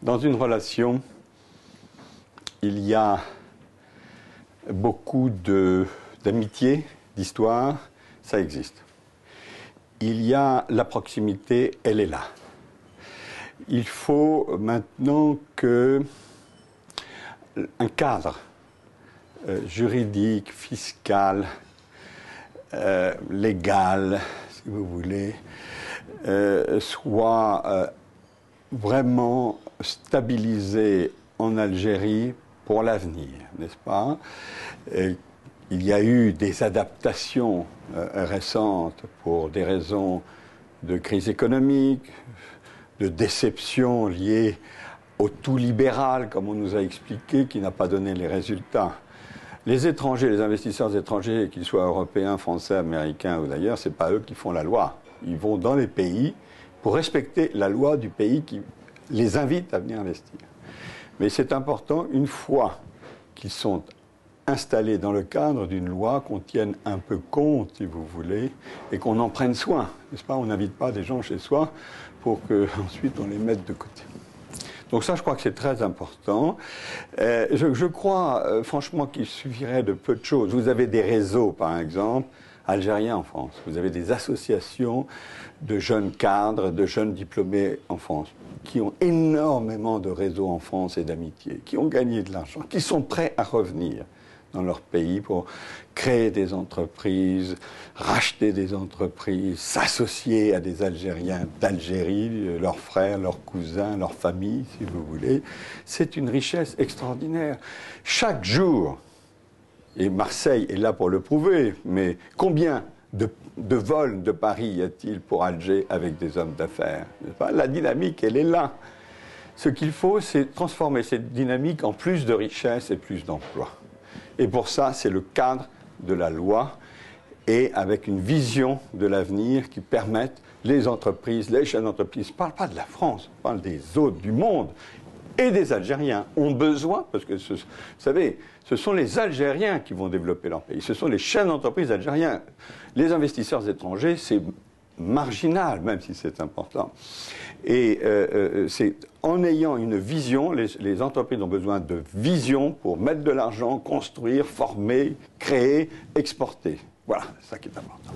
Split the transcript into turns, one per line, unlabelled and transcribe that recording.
Dans une relation, il y a beaucoup d'amitié, d'histoire, ça existe. Il y a la proximité, elle est là. Il faut maintenant qu'un cadre juridique, fiscal, légal, si vous voulez, soit vraiment stabilisé en Algérie pour l'avenir, n'est-ce pas? Il y a eu des adaptations récentes pour des raisons de crise économique, de déception liée au tout libéral, comme on nous a expliqué, qui n'a pas donné les résultats. Les étrangers, les investisseurs étrangers, qu'ils soient européens, français, américains ou d'ailleurs, ce n'est pas eux qui font la loi. Ils vont dans les pays pour respecter la loi du pays qui les invite à venir investir. Mais c'est important, une fois qu'ils sont installés dans le cadre d'une loi, qu'on tienne un peu compte, si vous voulez, et qu'on en prenne soin. N'est-ce pas? On n'invite pas des gens chez soi pour qu'ensuite on les mette de côté. Donc ça, je crois que c'est très important. Je crois, franchement, qu'il suffirait de peu de choses. Vous avez des réseaux, par exemple, algériens en France. Vous avez des associations de jeunes cadres, de jeunes diplômés en France, qui ont énormément de réseaux en France et d'amitié, qui ont gagné de l'argent, qui sont prêts à revenir dans leur pays pour créer des entreprises, racheter des entreprises, s'associer à des Algériens d'Algérie, leurs frères, leurs cousins, leurs familles, si vous voulez. C'est une richesse extraordinaire. Chaque jour, et Marseille est là pour le prouver, mais combien de vols de Paris y a-t-il pour Alger avec des hommes d'affaires? La dynamique, elle est là. Ce qu'il faut, c'est transformer cette dynamique en plus de richesse et plus d'emplois. Et pour ça, c'est le cadre de la loi et avec une vision de l'avenir qui permette les entreprises, les chaînes d'entreprises, je ne parle pas de la France, je parle des autres, du monde, et des Algériens ont besoin, parce que, vous savez, ce sont les Algériens qui vont développer leur pays, ce sont les chaînes d'entreprises algériens. Les investisseurs étrangers, c'est marginal, même si c'est important. Et c'est en ayant une vision, les entreprises ont besoin de vision pour mettre de l'argent, construire, former, créer, exporter. Voilà, c'est ça qui est important.